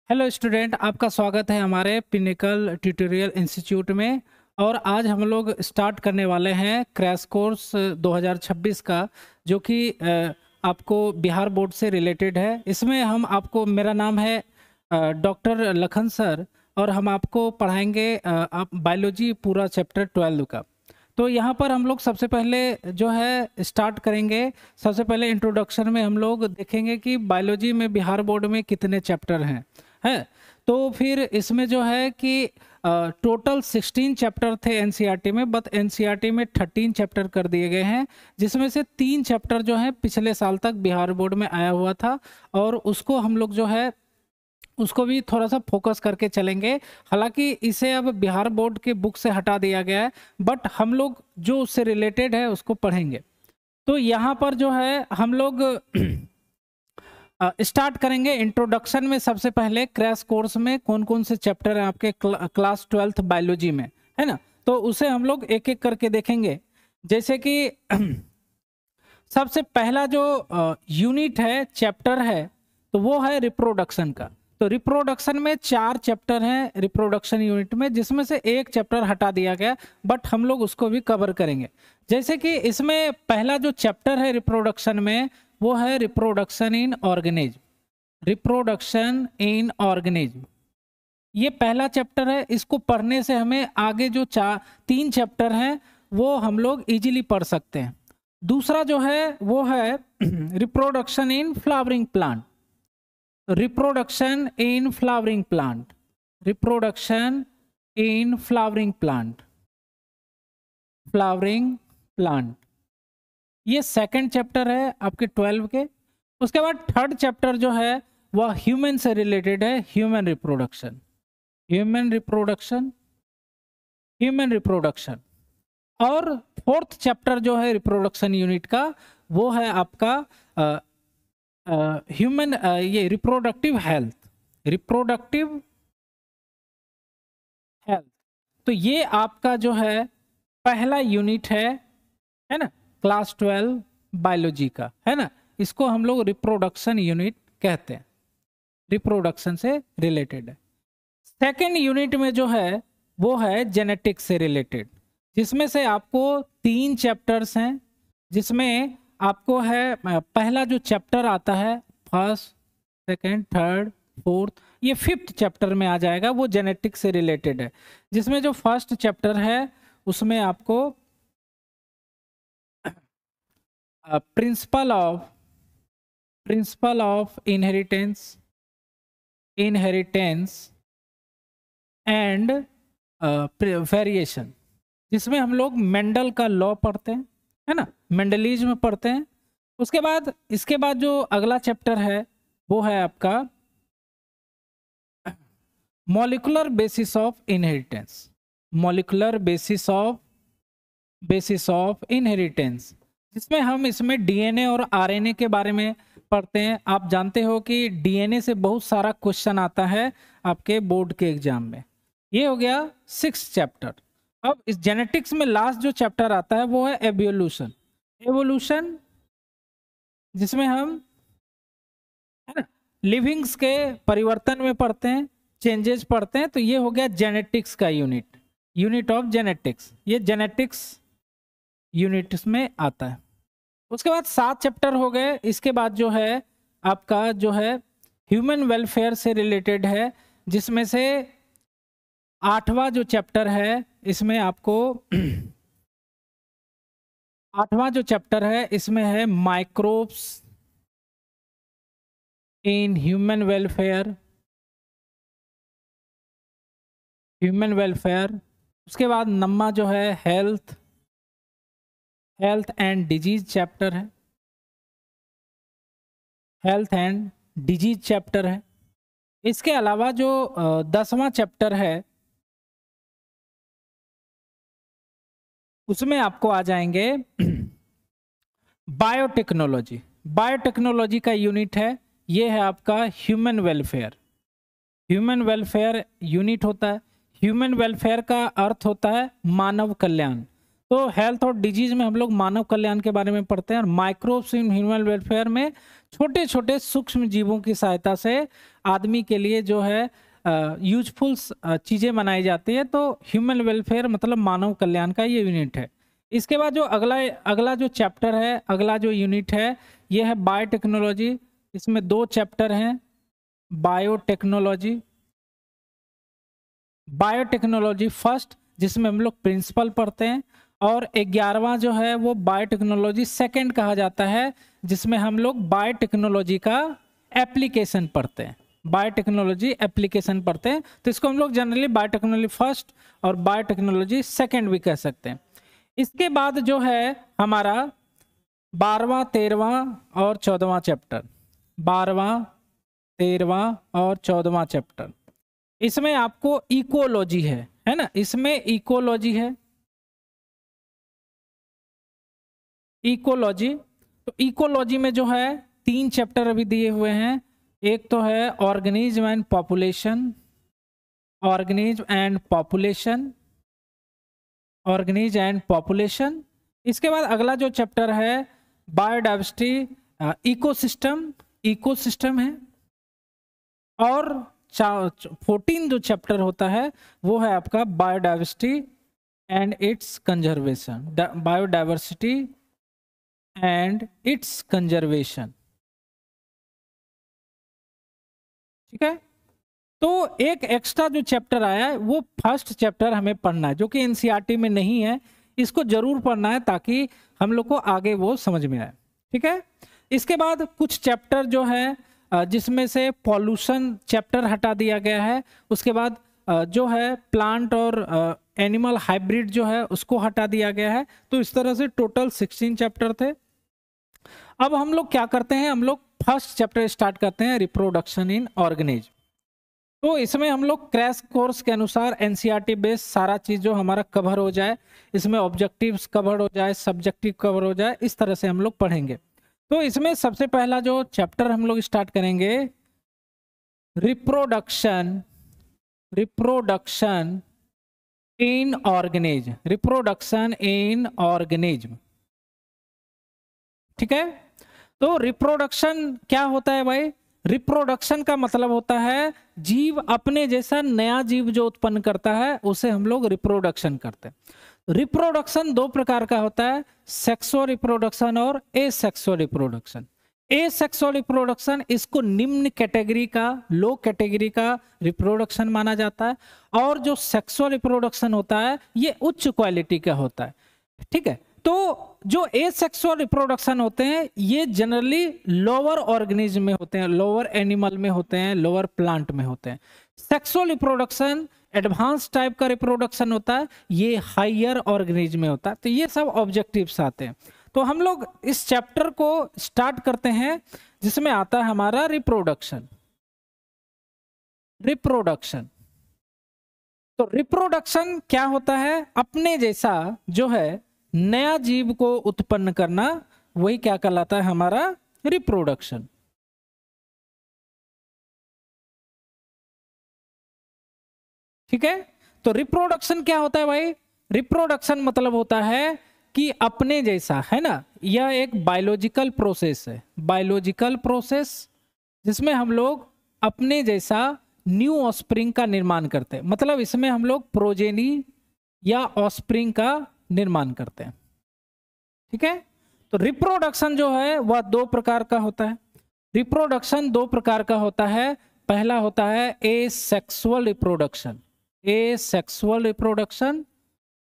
Hello student, आपका स्वागत है हमारे पिनिकल ट्यूटोरियल इंस्टीट्यूट में। और आज हम लोग स्टार्ट करने वाले हैं क्रैश कोर्स 2026 का, जो कि आपको बिहार बोर्ड से रिलेटेड है। इसमें हम आपको, मेरा नाम है डॉक्टर लखन सर, और हम आपको पढ़ाएंगे आप बायोलॉजी पूरा चैप्टर 12 का। तो यहाँ पर हम लोग सबसे पहले जो है स्टार्ट करेंगे। सबसे पहले इंट्रोडक्शन में हम लोग देखेंगे कि बायोलॉजी में बिहार बोर्ड में कितने चैप्टर हैं है। तो फिर इसमें जो है कि टोटल 16 चैप्टर थे एनसीईआरटी में, बट एनसीईआरटी में 13 चैप्टर कर दिए गए हैं, जिसमें से 3 चैप्टर जो है पिछले साल तक बिहार बोर्ड में आया हुआ था, और उसको हम लोग जो है उसको भी थोड़ा सा फोकस करके चलेंगे। हालांकि इसे अब बिहार बोर्ड के बुक से हटा दिया गया है, बट हम लोग जो उससे रिलेटेड है उसको पढ़ेंगे। तो यहाँ पर जो है हम लोग स्टार्ट करेंगे इंट्रोडक्शन में। सबसे पहले क्रैश कोर्स में कौन कौन से चैप्टर हैं आपके क्लास 12th बायोलॉजी में, है ना, तो उसे हम लोग एक एक करके देखेंगे। जैसे कि सबसे पहला जो यूनिट है, चैप्टर है, तो वो है रिप्रोडक्शन का। तो रिप्रोडक्शन में 4 चैप्टर हैं रिप्रोडक्शन यूनिट में, जिसमें से एक चैप्टर हटा दिया गया, बट हम लोग उसको भी कवर करेंगे। जैसे कि इसमें पहला जो चैप्टर है रिप्रोडक्शन में, वो है reproduction in organism. Reproduction in organism ये पहला चैप्टर है। इसको पढ़ने से हमें आगे जो 3 चैप्टर हैं वो हम लोग इजीली पढ़ सकते हैं। दूसरा जो है वो है reproduction in flowering plant. Reproduction in flowering plant, reproduction in flowering plant, flowering plant, ये सेकंड चैप्टर है आपके 12 के। उसके बाद थर्ड चैप्टर जो है वह ह्यूमन से रिलेटेड है, human reproduction, human reproduction, human reproduction. और फोर्थ चैप्टर जो है रिप्रोडक्शन यूनिट का, वो है आपका ह्यूमन ये रिप्रोडक्टिव हेल्थ, रिप्रोडक्टिव हेल्थ। तो ये आपका जो है पहला यूनिट है ना, क्लास 12 बायोलॉजी का, है ना। इसको हम लोग रिप्रोडक्शन यूनिट कहते हैं, रिप्रोडक्शन से रिलेटेड है। सेकेंड यूनिट में जो है वो है जेनेटिक्स से रिलेटेड, जिसमें से आपको 3 चैप्टर्स हैं, जिसमें आपको है पहला जो चैप्टर आता है, फर्स्ट, सेकेंड, थर्ड, फोर्थ, ये 5th चैप्टर में आ जाएगा, वो जेनेटिक्स से रिलेटेड है। जिसमें जो फर्स्ट चैप्टर है उसमें आपको principle of inheritance, inheritance and variation, जिसमें हम लोग मेंडल का लॉ पढ़ते हैं, है ना, मेंडलिज्म पढ़ते हैं। उसके बाद इसके बाद जो अगला चैप्टर है वो है आपका molecular basis of inheritance, molecular basis of inheritance, जिसमें हम इसमें डीएनए और आरएनए के बारे में पढ़ते हैं। आप जानते हो कि डीएनए से बहुत सारा क्वेश्चन आता है आपके बोर्ड के एग्जाम में। ये हो गया 6th चैप्टर। अब इस जेनेटिक्स में लास्ट जो चैप्टर आता है वो है एवोल्यूशन, एवोल्यूशन, जिसमें हम, है ना, लिविंग्स के परिवर्तन में पढ़ते हैं, चेंजेस पढ़ते हैं। तो ये हो गया जेनेटिक्स का यूनिट, यूनिट ऑफ जेनेटिक्स, ये जेनेटिक्स यूनिट्स में आता है। उसके बाद 7 चैप्टर हो गए। इसके बाद जो है आपका जो है ह्यूमन वेलफेयर से रिलेटेड है, जिसमें से 8वां जो चैप्टर है इसमें आपको 8वां जो चैप्टर है इसमें है microbes in human welfare, human welfare. उसके बाद 9वां जो है हेल्थ एंड डिजीज चैप्टर है, हेल्थ एंड डिजीज चैप्टर है। इसके अलावा जो 10वां चैप्टर है उसमें आपको आ जाएंगे बायोटेक्नोलॉजी, बायोटेक्नोलॉजी का यूनिट है, ये है आपका human welfare, human welfare unit होता है। ह्यूमन वेलफेयर का अर्थ होता है मानव कल्याण। तो हेल्थ और डिजीज में हम लोग मानव कल्याण के बारे में पढ़ते हैं, और माइक्रोब्स इन ह्यूमन वेलफेयर में छोटे छोटे सूक्ष्म जीवों की सहायता से आदमी के लिए जो है यूजफुल चीज़ें बनाई जाती है। तो ह्यूमन वेलफेयर मतलब मानव कल्याण का ये यूनिट है। इसके बाद जो अगला अगला जो चैप्टर है, अगला जो यूनिट है, ये है बायोटेक्नोलॉजी। इसमें 2 चैप्टर हैं, बायोटेक्नोलॉजी, बायोटेक्नोलॉजी फर्स्ट, जिसमें हम लोग प्रिंसिपल पढ़ते हैं, और 11वां जो है वो बायोटेक्नोलॉजी सेकंड कहा जाता है, जिसमें हम लोग बायोटेक्नोलॉजी का एप्लीकेशन पढ़ते हैं, बायोटेक्नोलॉजी एप्लीकेशन पढ़ते हैं। तो इसको हम लोग जनरली बायोटेक्नोलॉजी फर्स्ट और बायोटेक्नोलॉजी सेकंड भी कह सकते हैं। इसके बाद जो है हमारा 12वां 13वां और 14वां चैप्टर, 12वां 13वां और 14वां चैप्टर, इसमें आपको इकोलॉजी है ना, इसमें इकोलॉजी है, इकोलॉजी। तो इकोलॉजी में जो है 3 चैप्टर अभी दिए हुए हैं। एक तो है organism and population, organism and population, organism and population. इसके बाद अगला जो चैप्टर है बायोडाइवर्सिटी, इकोसिस्टम, इकोसिस्टम है। और 14 जो चैप्टर होता है वो है आपका biodiversity and it's conservation, biodiversity and it's conservation. ठीक है, तो एक एक्स्ट्रा जो चैप्टर आया है वो फर्स्ट चैप्टर हमें पढ़ना है, जो कि एनसीईआरटी में नहीं है। इसको जरूर पढ़ना है ताकि हम लोग को आगे वो समझ में आए। ठीक है, इसके बाद कुछ चैप्टर जो है जिसमें से पॉल्यूशन चैप्टर हटा दिया गया है। उसके बाद जो है प्लांट और एनिमल हाइब्रिड जो है उसको हटा दिया गया है। तो इस तरह से टोटल 16 चैप्टर थे। अब हम लोग क्या करते हैं, हम लोग फर्स्ट चैप्टर स्टार्ट करते हैं, रिप्रोडक्शन इन ऑर्गेनिज्म। तो इसमें हम लोग क्रैश कोर्स के अनुसार एनसीईआरटी बेस्ड सारा चीज जो हमारा कवर हो जाए, इसमें ऑब्जेक्टिव्स कवर हो जाए, सब्जेक्टिव कवर हो जाए, इस तरह से हम लोग पढ़ेंगे। तो इसमें सबसे पहला जो चैप्टर हम लोग स्टार्ट करेंगे, reproduction, reproduction in organism, reproduction in organism. ठीक है, तो रिप्रोडक्शन क्या होता है भाई? रिप्रोडक्शन का मतलब होता है जीव अपने जैसा नया जीव जो उत्पन्न करता है उसे हम लोग रिप्रोडक्शन करते हैं। रिप्रोडक्शन 2 प्रकार का होता है, सेक्सुअल रिप्रोडक्शन और एसेक्सुअल रिप्रोडक्शन। एसेक्सुअल रिप्रोडक्शन इसको निम्न कैटेगरी का, लो कैटेगरी का रिप्रोडक्शन माना जाता है, और जो सेक्सुअल रिप्रोडक्शन होता है ये उच्च क्वालिटी का होता है। ठीक है, तो जो एसेक्सुअल रिप्रोडक्शन होते हैं ये जनरली लोअर ऑर्गेनिज्म में होते हैं, लोअर एनिमल में होते हैं, लोअर प्लांट में होते हैं। सेक्सुअल रिप्रोडक्शन एडवांस टाइप का रिप्रोडक्शन होता है, ये हायर ऑर्गेनिज्म में होता है। तो ये सब ऑब्जेक्टिव्स आते हैं। तो हम लोग इस चैप्टर को स्टार्ट करते हैं जिसमें आता है हमारा रिप्रोडक्शन। रिप्रोडक्शन, तो रिप्रोडक्शन क्या होता है? अपने जैसा जो है नया जीव को उत्पन्न करना, वही क्या कहलाता है हमारा रिप्रोडक्शन। ठीक है, तो रिप्रोडक्शन क्या होता है भाई? रिप्रोडक्शन मतलब होता है कि अपने जैसा, है ना, यह एक बायोलॉजिकल प्रोसेस है, बायोलॉजिकल प्रोसेस जिसमें हम लोग अपने जैसा न्यू ऑस्प्रिंग का निर्माण करते हैं। मतलब इसमें हम लोग प्रोजेनी या ऑस्प्रिंग का निर्माण करते हैं। ठीक है, तो रिप्रोडक्शन जो है वह 2 प्रकार का होता है। रिप्रोडक्शन 2 प्रकार का होता है। पहला होता है एसेक्सुअल रिप्रोडक्शन, एसेक्सुअल रिप्रोडक्शन,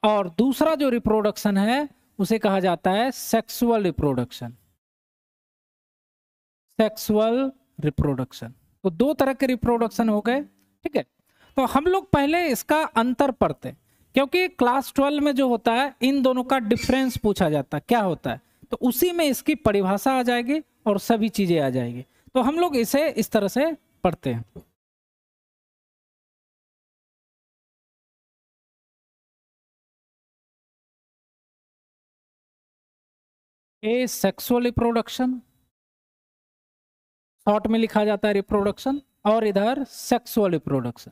और दूसरा जो रिप्रोडक्शन है उसे कहा जाता है सेक्सुअल रिप्रोडक्शन, सेक्सुअल रिप्रोडक्शन। तो 2 तरह के रिप्रोडक्शन हो गए। ठीक है, तो हम लोग पहले इसका अंतर पढ़ते हैं, क्योंकि क्लास 12 में जो होता है इन दोनों का डिफरेंस पूछा जाता है क्या होता है, तो उसी में इसकी परिभाषा आ जाएगी और सभी चीजें आ जाएगी। तो हम लोग इसे इस तरह से पढ़ते हैं। ए सेक्सुअल रिप्रोडक्शन, शॉर्ट में लिखा जाता है रिप्रोडक्शन, और इधर सेक्सुअल रिप्रोडक्शन,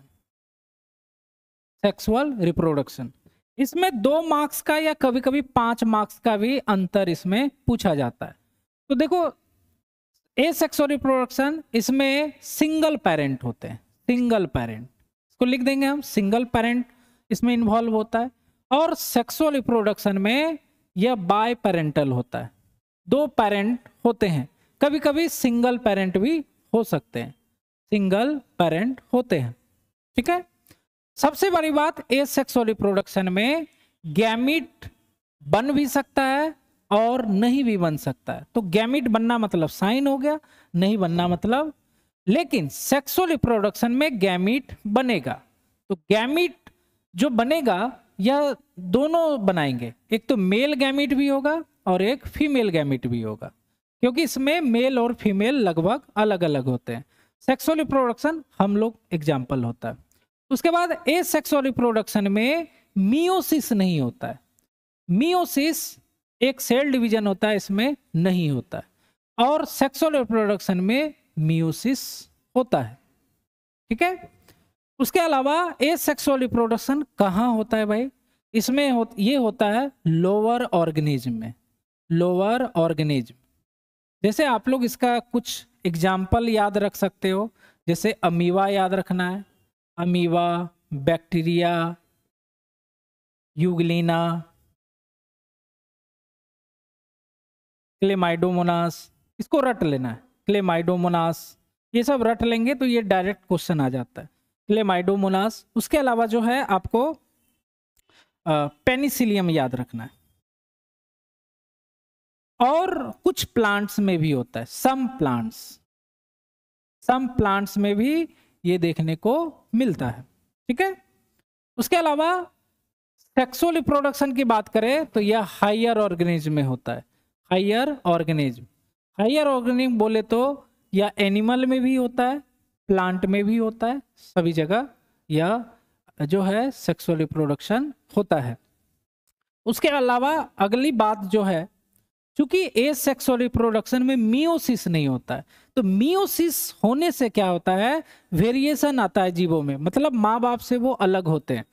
सेक्सुअल रिप्रोडक्शन। इसमें 2 मार्क्स का या कभी कभी 5 मार्क्स का भी अंतर इसमें पूछा जाता है। तो देखो, एसेक्सुअल रिप्रोडक्शन, इसमें सिंगल पेरेंट होते हैं, सिंगल पेरेंट, इसको लिख देंगे हम, सिंगल पेरेंट इसमें इन्वॉल्व होता है। और सेक्सुअल रिप्रोडक्शन में यह बाय पेरेंटल होता है, दो पेरेंट होते हैं, कभी कभी सिंगल पेरेंट भी हो सकते हैं, सिंगल पेरेंट होते हैं, ठीक है। सबसे बड़ी बात, एसेक्सुअल रिप्रोडक्शन में गैमीट बन भी सकता है और नहीं भी बन सकता है। तो गैमीट बनना मतलब साइन हो गया, नहीं बनना मतलब, लेकिन सेक्सुअल रिप्रोडक्शन में गैमीट बनेगा। तो गैमीट जो बनेगा यह दोनों बनाएंगे, एक तो मेल गैमीट भी होगा और एक फीमेल गैमीट भी होगा, क्योंकि इसमें मेल और फीमेल लगभग अलग अलग होते हैं। सेक्सुअल रिप्रोडक्शन हम लोग एग्जाम्पल होता है। उसके बाद एसेक्सुअल रिप्रोडक्शन में मियोसिस नहीं होता है, मियोसिस एक सेल डिवीजन होता है, इसमें नहीं होता है। और सेक्सुअल रिप्रोडक्शन में मियोसिस होता है, ठीक है। उसके अलावा एसेक्सुअल रिप्रोडक्शन कहाँ होता है भाई, इसमें ये होता है लोअर ऑर्गेनिज्म में, लोअर ऑर्गेनिज्म। जैसे आप लोग इसका कुछ एग्जाम्पल याद रख सकते हो, जैसे अमीबा याद रखना है, अमीबा, बैक्टीरिया, यूग्लिना, क्लेमाइडोमोनास, इसको रट लेना है, क्लेमाइडोमोनास, ये सब रट लेंगे तो ये डायरेक्ट क्वेश्चन आ जाता है, क्लेमाइडोमोनास। उसके अलावा जो है आपको पेनिसिलियम याद रखना है। और कुछ प्लांट्स में भी होता है, सम प्लांट्स में भी ये देखने को मिलता है, ठीक है। उसके अलावा सेक्सुअल रिप्रोडक्शन की बात करें तो यह हायर ऑर्गेनिज्म में होता है, हायर ऑर्गेनिज्म बोले तो या एनिमल में भी होता है, प्लांट में भी होता है, सभी जगह यह जो है सेक्सुअल रिप्रोडक्शन होता है। उसके अलावा अगली बात जो है, क्योंकि एसेक्सुअल रिप्रोडक्शन में मियोसिस नहीं होता है, तो मियोसिस होने से क्या होता है, वेरिएशन आता है जीवों में, मतलब माँ बाप से वो अलग होते हैं।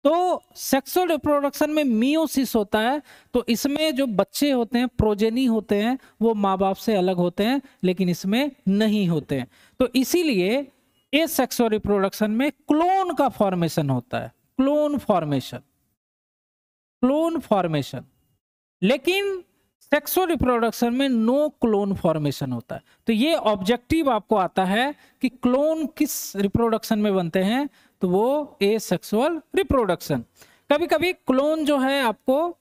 तो सेक्सुअल रिप्रोडक्शन में मियोसिस होता है, तो इसमें जो बच्चे होते हैं, प्रोजेनी होते हैं, वो माँ बाप से अलग होते हैं, लेकिन इसमें नहीं होते हैं। तो इसीलिए एसेक्सुअल रिप्रोडक्शन में क्लोन का फॉर्मेशन होता है, क्लोन फॉर्मेशन, लेकिन सेक्सुअल रिप्रोडक्शन में नो क्लोन फॉर्मेशन होता है। तो ये ऑब्जेक्टिव आपको आता है कि क्लोन किस रिप्रोडक्शन में बनते हैं, तो वो एसेक्सुअल रिप्रोडक्शन। कभी कभी क्लोन जो है आपको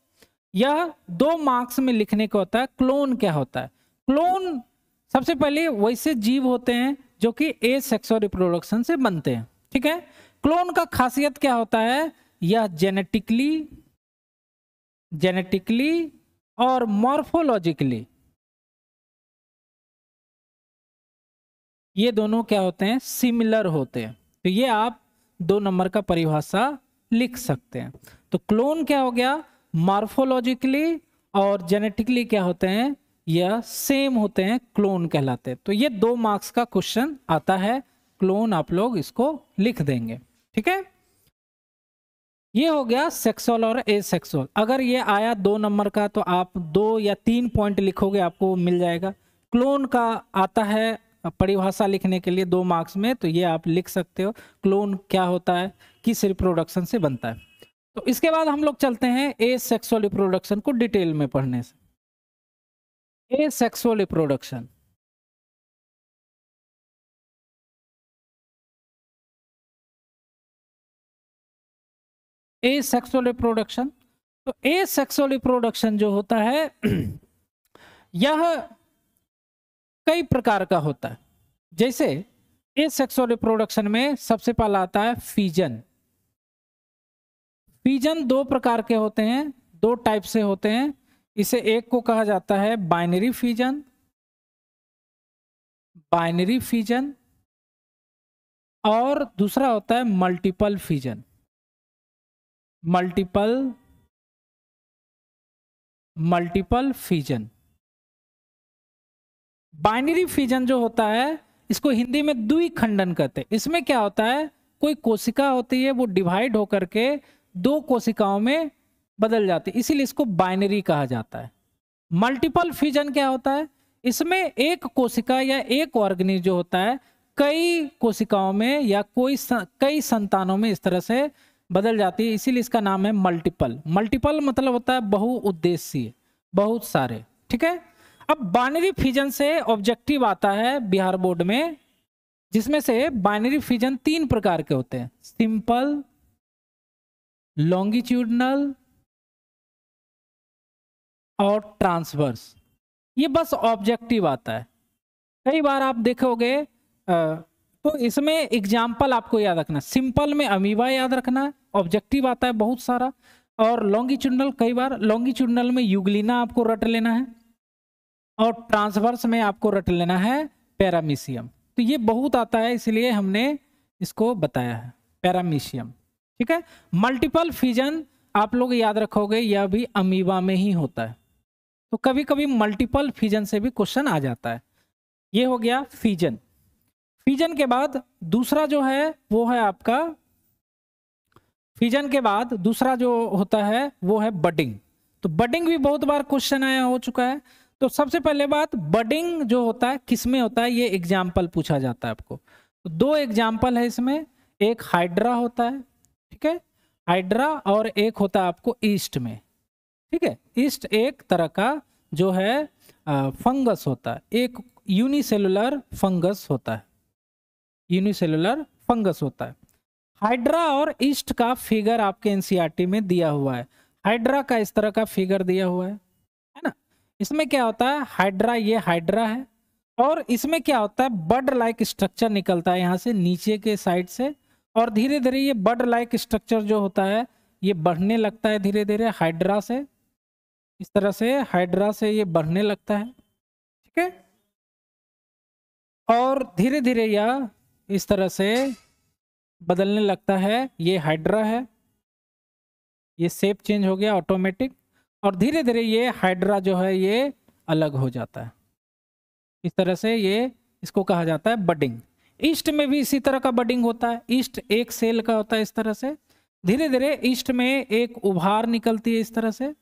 यह 2 मार्क्स में लिखने को होता है। क्लोन क्या होता है, क्लोन सबसे पहले वैसे जीव होते हैं जो कि एसेक्सुअल रिप्रोडक्शन से बनते हैं, ठीक है। क्लोन का खासियत क्या होता है, यह जेनेटिकली और मॉर्फोलॉजिकली ये दोनों क्या होते हैं, सिमिलर होते हैं। तो ये आप 2 नंबर का परिभाषा लिख सकते हैं। तो क्लोन क्या हो गया, मॉर्फोलॉजिकली और जेनेटिकली क्या होते हैं, यह सेम होते हैं, क्लोन कहलाते हैं। तो ये 2 मार्क्स का क्वेश्चन आता है, क्लोन आप लोग इसको लिख देंगे, ठीक है। ये हो गया सेक्सुअल और एसेक्सुअल। अगर ये आया 2 नंबर का तो आप 2 या 3 पॉइंट लिखोगे, आपको मिल जाएगा। क्लोन का आता है परिभाषा लिखने के लिए 2 मार्क्स में, तो ये आप लिख सकते हो, क्लोन क्या होता है, किस रिप्रोडक्शन से बनता है। तो इसके बाद हम लोग चलते हैं एसेक्सुअल रिप्रोडक्शन को डिटेल में पढ़ने से। एसेक्सुअल रिप्रोडक्शन, एसेक्सुअल रिप्रोडक्शन, तो एसेक्सुअल रिप्रोडक्शन जो होता है यह कई प्रकार का होता है। जैसे एसेक्सुअल रिप्रोडक्शन में सबसे पहला आता है फीजन। फीजन 2 प्रकार के होते हैं, 2 टाइप से होते हैं। इसे एक को कहा जाता है बाइनरी फीजन, और दूसरा होता है multiple fission. Multiple fission, binary fission जो होता है इसको हिंदी में द्विखंडन कहते हैं। इसमें क्या होता है, कोई कोशिका होती है वो डिवाइड होकर के 2 कोशिकाओं में बदल जाती है, इसीलिए इसको बाइनरी कहा जाता है। मल्टीपल फीजन क्या होता है, इसमें एक कोशिका या एक ऑर्गेनिज्म जो होता है कई कोशिकाओं में या कई संतानों में इस तरह से बदल जाती है, इसीलिए इसका नाम है मल्टीपल। मल्टीपल मतलब होता है बहुउद्देशीय, बहुत सारे। ठीक है। अब बाइनरी फिजन से ऑब्जेक्टिव आता है बिहार बोर्ड में, जिसमें से बाइनरी फिजन 3 प्रकार के होते हैं, सिंपल, लॉन्गिट्यूडनल और ट्रांसवर्स। ये बस ऑब्जेक्टिव आता है। कई बार आप देखोगे तो इसमें एग्जाम्पल आपको याद रखना, सिंपल में अमीबा याद रखना है, ऑब्जेक्टिव आता है बहुत सारा, और लॉन्गिट्यूडनल कई बार लॉन्गिट्यूडनल में यूग्लिना आपको रट लेना है, और ट्रांसवर्स में आपको रट लेना है पैरामीशियम। तो ये बहुत आता है इसलिए हमने इसको बताया है, पैरामीशियम। ठीक है। मल्टीपल फिजन आप लोग याद रखोगे, यह भी अमीबा में ही होता है। तो कभी कभी मल्टीपल फिजन से भी क्वेश्चन आ जाता है। ये हो गया फिजन। फिजन के बाद दूसरा जो है वो है आपका, फिजन के बाद दूसरा जो होता है वो है बडिंग। तो बडिंग भी बहुत बार क्वेश्चन आया हो चुका है। तो सबसे पहले बात, बडिंग जो होता है किसमें होता है, ये एग्जाम्पल पूछा जाता है आपको। तो 2 एग्जाम्पल है इसमें, एक हाइड्रा होता है, ठीक है, हाइड्रा, और एक होता है आपको ईस्ट में। ठीक है। ईस्ट एक तरह का जो है फंगस होता है, एक यूनिसेलुलर फंगस होता है, यूनिसेलुलर फंगस होता है। हाइड्रा और ईस्ट का फिगर आपके एनसीईआरटी में दिया हुआ है। हाइड्रा का इस तरह का फिगर दिया हुआ है ना। इसमें क्या होता है, हाइड्रा, ये हाइड्रा है, और इसमें क्या होता है, बड लाइक स्ट्रक्चर निकलता है यहाँ से नीचे के साइड से, और धीरे धीरे ये बड लाइक स्ट्रक्चर जो होता है ये बढ़ने लगता है धीरे धीरे हाइड्रा से, इस तरह से हाइड्रा से ये बढ़ने लगता है। ठीक है। और धीरे धीरे यह इस तरह से बदलने लगता है, ये हाइड्रा है, ये शेप चेंज हो गया ऑटोमेटिक, और धीरे धीरे ये हाइड्रा जो है ये अलग हो जाता है। इस तरह से ये, इसको कहा जाता है बडिंग। ईस्ट में भी इसी तरह का बडिंग होता है, ईस्ट एक सेल का होता है इस तरह से, धीरे धीरे ईस्ट में एक उभार निकलती है इस तरह से,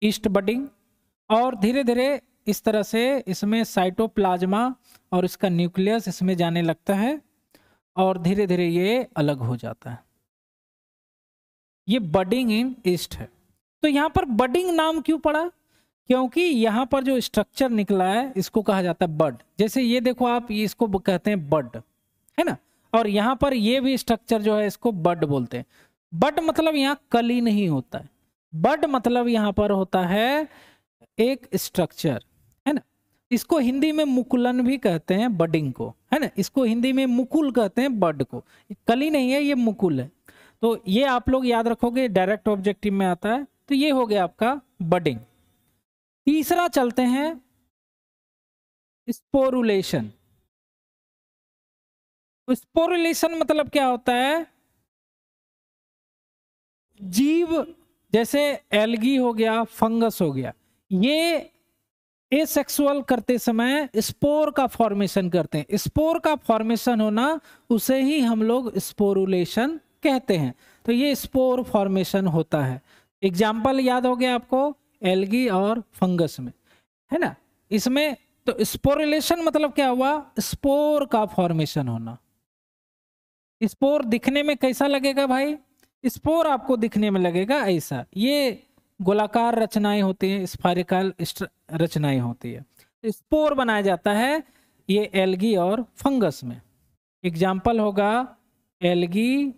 ईस्ट बडिंग, और धीरे धीरे इस तरह से इसमें साइटोप्लाज्मा और इसका न्यूक्लियस इसमें जाने लगता है, और धीरे धीरे ये अलग हो जाता है। ये बडिंग इन ईस्ट है। तो यहां पर बडिंग नाम क्यों पड़ा, क्योंकि यहां पर जो स्ट्रक्चर निकला है इसको कहा जाता है बड। जैसे ये देखो आप, ये इसको कहते हैं बड, है ना, और यहां पर ये भी स्ट्रक्चर जो है इसको बड बोलते हैं। बड मतलब यहाँ कली नहीं होता है, बड मतलब यहाँ पर होता है एक स्ट्रक्चर, है ना। इसको हिंदी में मुकुलन भी कहते हैं बडिंग को, है ना, इसको हिंदी में मुकुल कहते हैं बड को, कली नहीं है, ये मुकुल है। तो ये आप लोग याद रखोगे, डायरेक्ट ऑब्जेक्टिव में आता है। तो ये हो गया आपका बडिंग। तीसरा चलते हैं स्पोरुलेशन। स्पोरुलेशन मतलब क्या होता है, जीव जैसे एल्गी हो गया, फंगस हो गया, ये एसेक्सुअल करते समय स्पोर का फॉर्मेशन करते हैं। स्पोर का फॉर्मेशन होना उसे ही हम लोग स्पोरुलेशन कहते हैं। तो ये स्पोर फॉर्मेशन होता है। एग्जाम्पल याद हो गया आपको, एल्गी और फंगस में, है ना। इसमें तो स्पोरुलेशन मतलब क्या हुआ, स्पोर का फॉर्मेशन होना। स्पोर दिखने में कैसा लगेगा भाई, स्पोर आपको दिखने में लगेगा ऐसा, ये गोलाकार रचनाएं होती हैं, स्फेरिकल रचनाएं होती है। स्पोर बनाया जाता है ये एल्गी और फंगस में। एग्जाम्पल होगा एल्गी,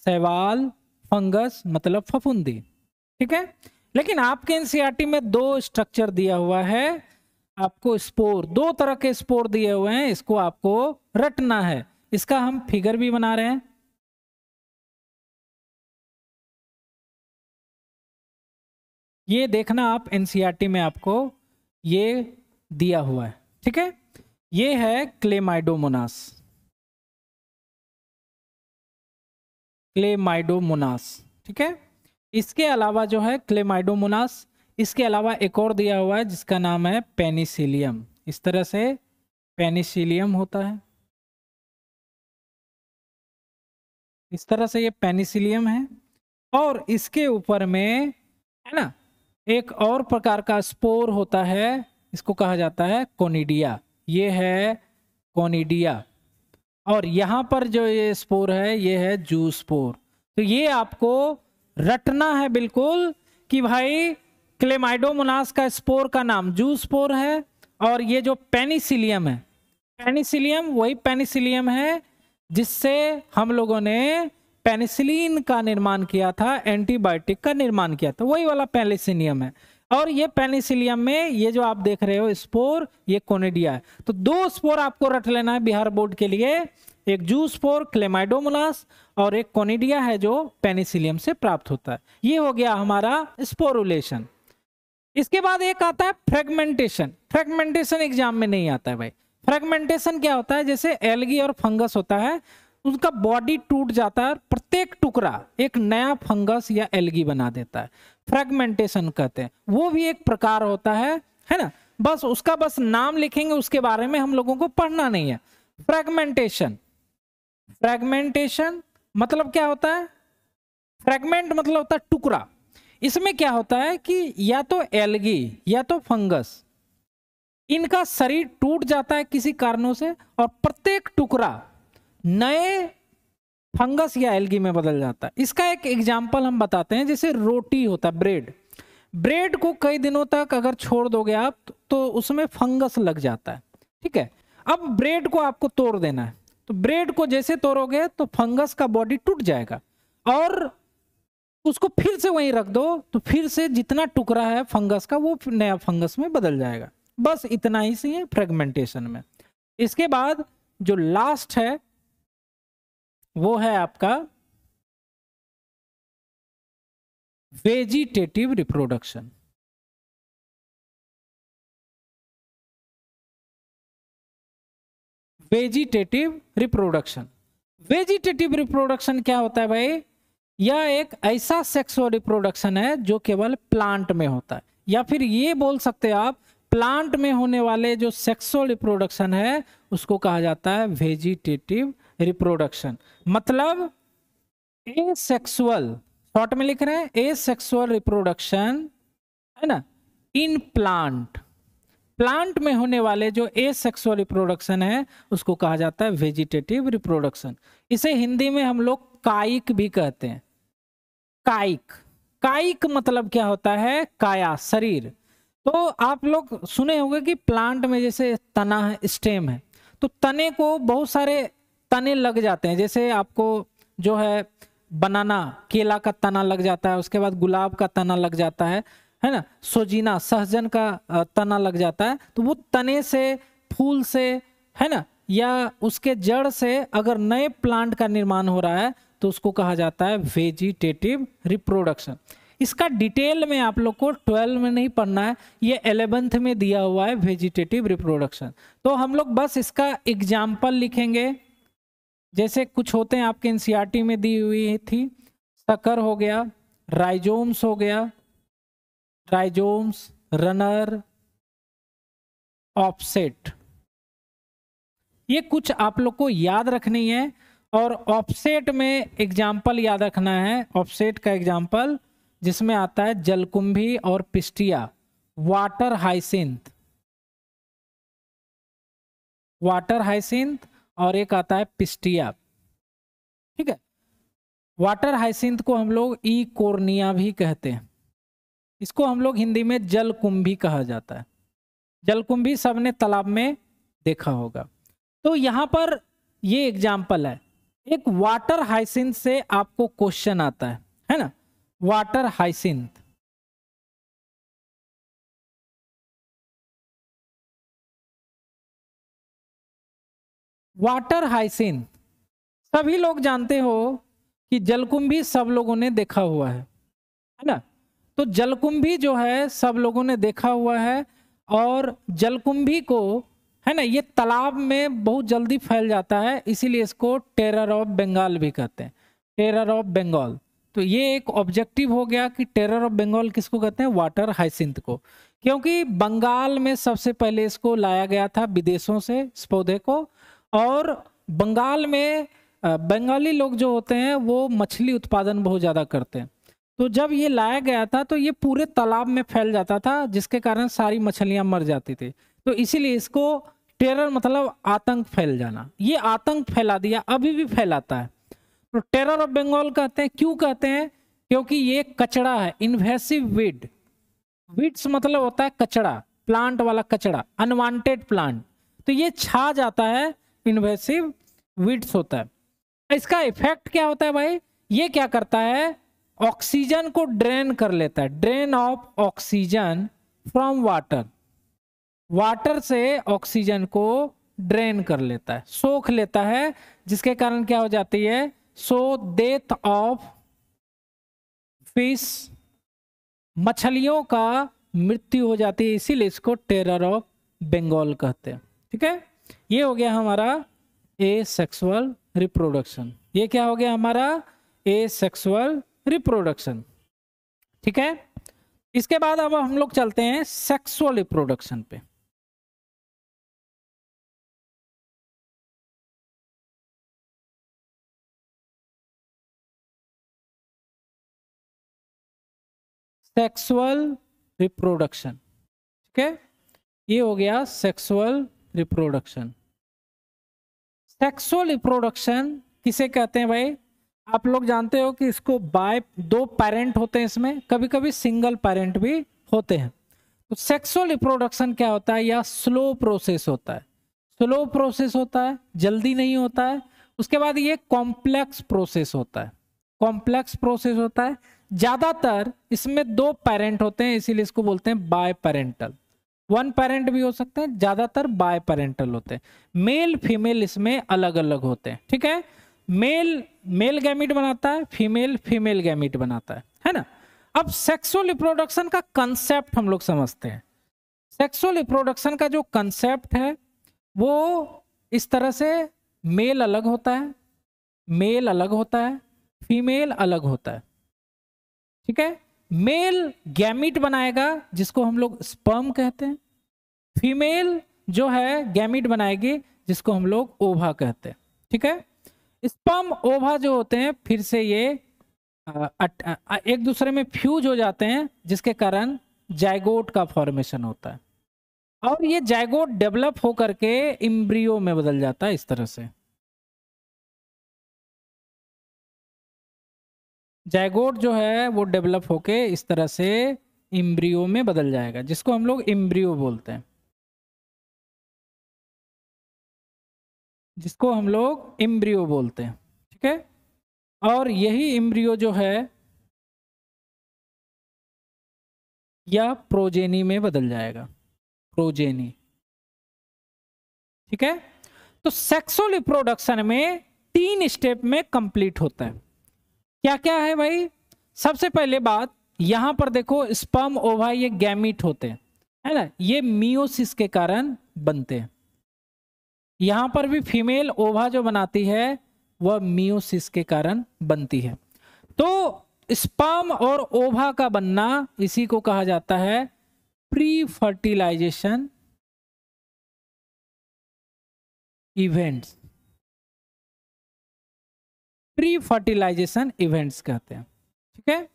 शैवाल, फंगस मतलब फफूंदी। ठीक है। लेकिन आपके एनसीईआरटी में 2 स्ट्रक्चर दिया हुआ है आपको, स्पोर 2 तरह के स्पोर दिए हुए हैं, इसको आपको रटना है। इसका हम फिगर भी बना रहे हैं। ये देखना आप, एनसीईआरटी में आपको ये दिया हुआ है। ठीक है। ये है क्लेमाइडोमोनास, क्लेमाइडोमोनास। ठीक है। इसके अलावा जो है क्लेमाइडोमोनास, इसके अलावा एक और दिया हुआ है जिसका नाम है पेनिसिलियम। इस तरह से पेनिसिलियम होता है, इस तरह से ये पेनिसिलियम है, और इसके ऊपर में, है ना, एक और प्रकार का स्पोर होता है, इसको कहा जाता है कोनिडिया। ये है कोनिडिया। और यहाँ पर जो ये स्पोर है ये है जू स्पोर। तो ये आपको रटना है बिल्कुल कि भाई क्लेमाइडोमोनास का स्पोर का नाम जू स्पोर है, और ये जो पेनिसिलियम है, पेनिसिलियम वही पेनिसिलियम है जिससे हम लोगों ने पेनिसिलिन का निर्माण किया था, एंटीबायोटिक का निर्माण किया था, वही वाला पेनिसिलियम है। और ये पेनिसिलियम में ये जो आप देख रहे हो स्पोर, ये कोनिडिया है। तो दो स्पोर आपको रट लेना है बिहार बोर्ड के लिए, एक जू स्पोर क्लेमाइडोमोनास और एक कोनिडिया है जो पेनिसिलियम से प्राप्त होता है। ये हो गया हमारा स्पोरुलेशन। इसके बाद एक आता है फ्रेगमेंटेशन। फ्रेगमेंटेशन एग्जाम में नहीं आता है भाई। फ्रेगमेंटेशन क्या होता है, जैसे एल्गी और फंगस होता है, उसका बॉडी टूट जाता है, प्रत्येक टुकड़ा एक नया फंगस या एल्गी बना देता है, फ्रेगमेंटेशन कहते हैं। वो भी एक प्रकार होता है ना। बस उसका बस नाम लिखेंगे, उसके बारे में हम लोगों को पढ़ना नहीं है। फ्रेगमेंटेशन, फ्रेगमेंटेशन मतलब क्या होता है, फ्रेगमेंट मतलब होता है टुकड़ा। इसमें क्या होता है कि या तो एल्गी या तो फंगस, इनका शरीर टूट जाता है किसी कारणों से, और प्रत्येक टुकड़ा नए फंगस या एल्गी में बदल जाता है। इसका एक एग्जाम्पल हम बताते हैं, जैसे रोटी होता है, ब्रेड। ब्रेड को कई दिनों तक अगर छोड़ दोगे आप तो उसमें फंगस लग जाता है, ठीक है। अब ब्रेड को आपको तोड़ देना है, तो ब्रेड को जैसे तोड़ोगे तो फंगस का बॉडी टूट जाएगा, और उसको फिर से वहीं रख दो तो फिर से जितना टुकड़ा है फंगस का वो नया फंगस में बदल जाएगा। बस इतना ही सही है फ्रेगमेंटेशन में। इसके बाद जो लास्ट है वो है आपका vegetative reproduction. Vegetative reproduction, vegetative reproduction क्या होता है भाई, यह एक ऐसा सेक्सुअल रिप्रोडक्शन है जो केवल प्लांट में होता है, या फिर ये बोल सकते हैं आप प्लांट में होने वाले जो सेक्सुअल रिप्रोडक्शन है उसको कहा जाता है वेजिटेटिव रिप्रोडक्शन। मतलब एसेक्सुअल, शॉर्ट में लिख रहे हैं एसेक्सुअल रिप्रोडक्शन, है ना, इन प्लांट। प्लांट में होने वाले जो एसेक्सुअल रिप्रोडक्शन है उसको कहा जाता है वेजिटेटिव रिप्रोडक्शन। इसे हिंदी में हम लोग कायिक भी कहते हैं। कायिक, कायिक मतलब क्या होता है, काया, शरीर। तो आप लोग सुने होंगे कि प्लांट में जैसे तना है, स्टेम है, तो तने को बहुत सारे तने लग जाते हैं। जैसे आपको जो है बनाना, केला का तना लग जाता है, उसके बाद गुलाब का तना लग जाता है ना, सोजीना, सहजन का तना लग जाता है। तो वो तने से, फूल से, है ना, या उसके जड़ से अगर नए प्लांट का निर्माण हो रहा है तो उसको कहा जाता है वेजिटेटिव रिप्रोडक्शन। इसका डिटेल में आप लोग को 12 में नहीं पढ़ना है, ये 11th में दिया हुआ है वेजिटेटिव रिप्रोडक्शन। तो हम लोग बस इसका एग्जाम्पल लिखेंगे, जैसे कुछ होते हैं आपके एनसीईआरटी में दी हुई थी, शकर हो गया, राइजोम्स हो गया, राइजोम्स, रनर, ऑफसेट, ये कुछ आप लोग को याद रखनी है। और ऑफसेट में एग्जाम्पल याद रखना है, ऑफसेट का एग्जाम्पल जिसमें आता है जलकुंभी और pistia, water hyacinth, water hyacinth, और एक आता है पिस्टिया, ठीक है। वाटर हाइसिंथ को हम लोग ई कोर्निया भी कहते हैं, इसको हम लोग हिंदी में जलकुंभी कहा जाता है। जलकुंभी सबने तालाब में देखा होगा। तो यहां पर ये एग्जाम्पल है, एक वाटर हाइसिंथ से आपको क्वेश्चन आता है ना, वाटर हाइसिंथ। वाटर हाइसिंथ सभी लोग जानते हो कि जलकुंभी सब लोगों ने देखा हुआ है ना। तो जलकुंभी जो है सब लोगों ने देखा हुआ है, और जलकुंभी को, है ना, ये तालाब में बहुत जल्दी फैल जाता है, इसीलिए इसको टेरर ऑफ बंगाल भी कहते हैं, टेरर ऑफ बंगाल। तो ये एक ऑब्जेक्टिव हो गया कि टेरर ऑफ बंगाल किसको कहते हैं, वाटर हाइसिंथ को, क्योंकि बंगाल में सबसे पहले इसको लाया गया था विदेशों से इस पौधे को। और बंगाल में बंगाली लोग जो होते हैं वो मछली उत्पादन बहुत ज़्यादा करते हैं, तो जब ये लाया गया था तो ये पूरे तालाब में फैल जाता था, जिसके कारण सारी मछलियां मर जाती थी। तो इसीलिए इसको टेरर मतलब आतंक फैल जाना, ये आतंक फैला दिया, अभी भी फैलाता है। तो टेरर ऑफ बंगाल कहते हैं, क्यों कहते हैं? क्योंकि ये कचड़ा है, इन्वेसिव वीड। वीड्स मतलब होता है कचड़ा, प्लांट वाला कचड़ा, अनवांटेड प्लांट। तो ये छा जाता है, इन्वेसिव वीड्स होता है। इसका इफेक्ट क्या होता है भाई? ये क्या करता है? ऑक्सीजन को ड्रेन कर लेता है, drain of oxygen from water. Water से ऑक्सीजन को ड्रेन कर लेता है, सोख लेता है, जिसके कारण क्या हो जाती है? सो डेथ ऑफ फिश, मछलियों का मृत्यु हो जाती है। इसीलिए इसको टेरर ऑफ बंगाल कहते हैं। ठीक है, ये हो गया हमारा एसेक्सुअल रिप्रोडक्शन। ये क्या हो गया हमारा? Asexual reproduction. ठीक है, इसके बाद अब हम लोग चलते हैं सेक्सुअल रिप्रोडक्शन पे। सेक्सुअल रिप्रोडक्शन, ठीक है, ये हो गया सेक्सुअल रिप्रोडक्शन। सेक्सुअल रिप्रोडक्शन किसे कहते हैं भाई? आप लोग जानते हो कि इसको बाय दो पेरेंट होते हैं, इसमें कभी कभी सिंगल पेरेंट भी होते हैं। तो सेक्सुअल रिप्रोडक्शन क्या होता है? या स्लो प्रोसेस होता है, स्लो प्रोसेस होता है, जल्दी नहीं होता है। उसके बाद ये कॉम्प्लेक्स प्रोसेस होता है, कॉम्प्लेक्स प्रोसेस होता है। ज्यादातर इसमें दो पेरेंट होते हैं, इसीलिए इसको बोलते हैं बाय पेरेंटल। वन पेरेंट भी हो सकते हैं, ज्यादातर बाय पेरेंटल होते हैं। मेल फीमेल इसमें अलग अलग होते हैं। ठीक है, मेल मेल गैमीट बनाता है, फीमेल फीमेल गैमीट बनाता है ना। अब सेक्सुअल रिप्रोडक्शन का कंसेप्ट हम लोग समझते हैं। सेक्सुअल रिप्रोडक्शन का जो कंसेप्ट है वो इस तरह से, मेल अलग होता है, मेल अलग होता है, फीमेल अलग होता है। ठीक है, मेल गैमीट बनाएगा जिसको हम लोग स्पर्म कहते हैं, फीमेल जो है गैमीट बनाएगी जिसको हम लोग ओवा कहते हैं। ठीक है, स्पर्म ओवा जो होते हैं फिर से ये एक दूसरे में फ्यूज हो जाते हैं, जिसके कारण जाइगोट का फॉर्मेशन होता है, और ये जाइगोट डेवलप होकर के इम्ब्रियो में बदल जाता है इस तरह से। जाइगोट जो है वो डेवलप होके इस तरह से इम्ब्रियो में बदल जाएगा, जिसको हम लोग इम्ब्रियो बोलते हैं, जिसको हम लोग इम्ब्रियो बोलते हैं। ठीक है, और यही इम्ब्रियो जो है यह प्रोजेनी में बदल जाएगा, प्रोजेनी। ठीक है, तो सेक्सुअल रिप्रोडक्शन में 3 स्टेप में कंप्लीट होता है। क्या क्या है भाई? सबसे पहले बात, यहां पर देखो स्पर्म ओवा ये गैमीट होते हैं, है ना, ये मियोसिस के कारण बनते हैं। यहां पर भी फीमेल ओवा जो बनाती है वह मियोसिस के कारण बनती है। तो स्पर्म और ओवा का बनना, इसी को कहा जाता है pre fertilization events, pre fertilization events कहते हैं। ठीक है,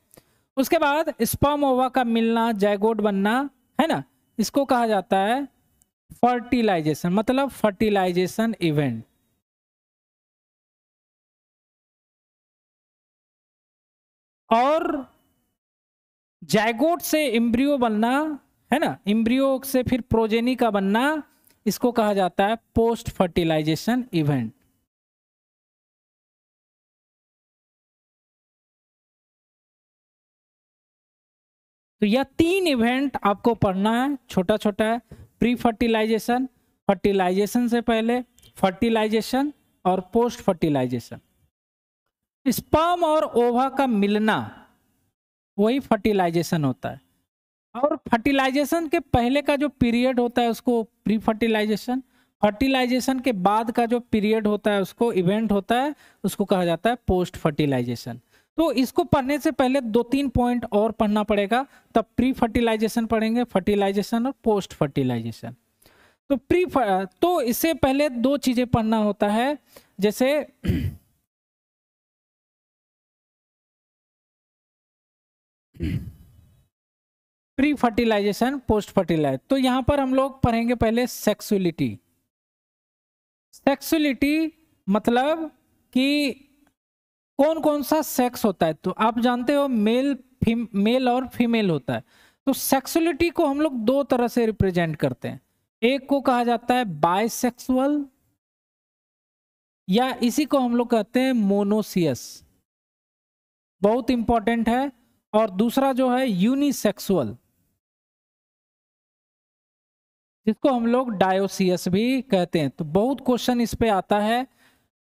उसके बाद स्पर्म ओवा का मिलना, जाइगोट बनना, है ना, इसको कहा जाता है फर्टिलाइजेशन, मतलब फर्टिलाइजेशन इवेंट। और जाइगोट से एम्ब्रियो बनना, है ना, एम्ब्रियो से फिर प्रोजेनी का बनना, इसको कहा जाता है पोस्ट फर्टिलाइजेशन इवेंट। तो यह 3 इवेंट आपको पढ़ना है, छोटा छोटा है। प्री फर्टिलाइजेशन, फर्टिलाइजेशन से पहले, फर्टिलाइजेशन और पोस्ट फर्टिलाइजेशन। स्पर्म और ओवा का मिलना वही फर्टिलाइजेशन होता है, और फर्टिलाइजेशन के पहले का जो पीरियड होता है उसको प्री फर्टिलाइजेशन, फर्टिलाइजेशन के बाद का जो पीरियड होता है उसको इवेंट होता है, उसको कहा जाता है पोस्ट फर्टिलाइजेशन। तो इसको पढ़ने से पहले 2-3 पॉइंट और पढ़ना पड़ेगा, तब प्री फर्टिलाइजेशन पढ़ेंगे, फर्टिलाइजेशन और पोस्ट फर्टिलाइजेशन। तो तो इससे पहले 2 चीजें पढ़ना होता है, जैसे प्री फर्टिलाइजेशन, पोस्ट फर्टिलाइज। तो यहां पर हम लोग पढ़ेंगे पहले सेक्सुअलिटी। सेक्सुअलिटी मतलब कि कौन कौन सा सेक्स होता है। तो आप जानते हो मेल और फीमेल होता है। तो सेक्सुअलिटी को हम लोग दो तरह से रिप्रेजेंट करते हैं। एक को कहा जाता है बायसेक्सुअल, या इसी को हम लोग कहते हैं मोनोसियस, बहुत इंपॉर्टेंट है। और दूसरा जो है यूनिसेक्सुअल, जिसको हम लोग डायोसियस भी कहते हैं। तो बहुत क्वेश्चन इस पे आता है।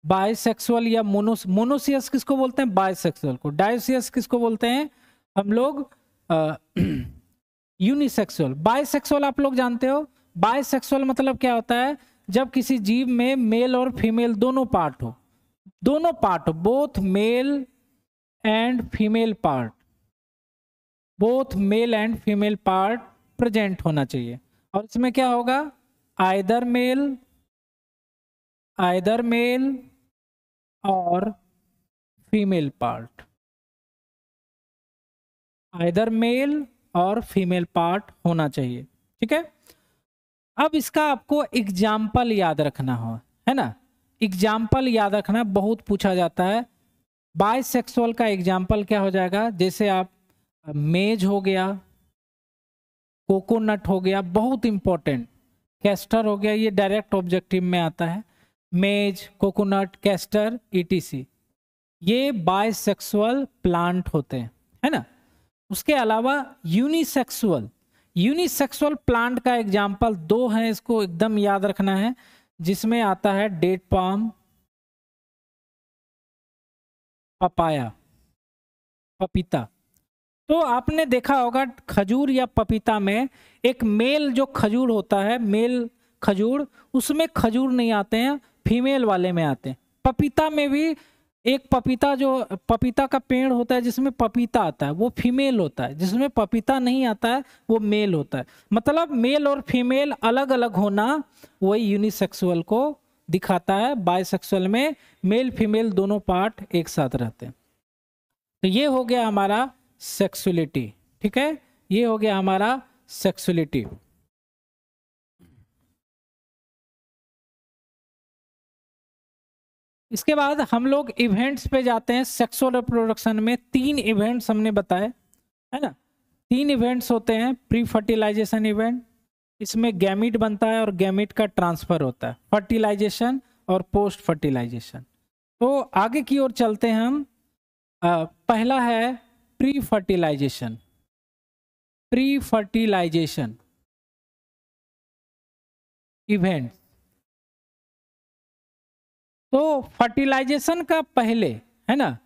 बायसेक्सुअल या मोनोसियस किसको बोलते हैं, बायसेक्सुअल को। डायोसियस किसको बोलते हैं हम लोग, यूनिसेक्सुअल। बायसेक्सुअल आप लोग जानते हो, बायसेक्सुअल मतलब क्या होता है, जब किसी जीव में मेल और फीमेल दोनों पार्ट हो, दोनों part, both male and female part, both male and female part present होना चाहिए। और इसमें क्या होगा, आइदर मेल और फीमेल पार्ट, आइदर मेल और फीमेल पार्ट होना चाहिए। ठीक है। अब इसका आपको एग्जाम्पल याद रखना है ना। एग्जाम्पल याद रखना बहुत पूछा जाता है। बायसेक्सुअल का एग्जाम्पल क्या हो जाएगा, जैसे आप मेज हो गया, कोकोनट हो गया, बहुत इंपॉर्टेंट, कैस्टर हो गया, ये डायरेक्ट ऑब्जेक्टिव में आता है। मेज, कोकोनट, कैस्टर, ईटीसी, ये बायसेक्सुअल प्लांट होते हैं, है ना। उसके अलावा यूनिसेक्सुअल प्लांट का एग्जाम्पल दो है, इसको एकदम याद रखना है, जिसमें आता है डेट पाम, पपाया, पपीता। तो आपने देखा होगा खजूर या पपीता में एक मेल जो खजूर होता है, मेल खजूर, उसमें खजूर नहीं आते हैं, फीमेल वाले में आते हैं। पपीता में भी एक पपीता, जो पपीता का पेड़ होता है जिसमें पपीता आता है, वो फीमेल होता है, जिसमें पपीता नहीं आता है वो मेल होता है। मतलब मेल और फीमेल अलग अलग होना वही यूनिसेक्सुअल को दिखाता है। बायसेक्सुअल में मेल फीमेल दोनों पार्ट एक साथ रहते हैं। तो ये हो गया हमारा सेक्सुअलिटी। ठीक है, ये हो गया हमारा सेक्सुअलिटी। इसके बाद हम लोग इवेंट्स पे जाते हैं। सेक्सुअल रिप्रोडक्शन में 3 इवेंट्स हमने बताए, है ना। 3 इवेंट्स होते हैं। प्री फर्टिलाइजेशन इवेंट, इसमें गैमीट बनता है और गैमीट का ट्रांसफर होता है। फर्टिलाइजेशन और पोस्ट फर्टिलाइजेशन। तो आगे की ओर चलते हैं हम। पहला है pre fertilization. Pre fertilization event. तो फर्टिलाइजेशन का पहले, है ना,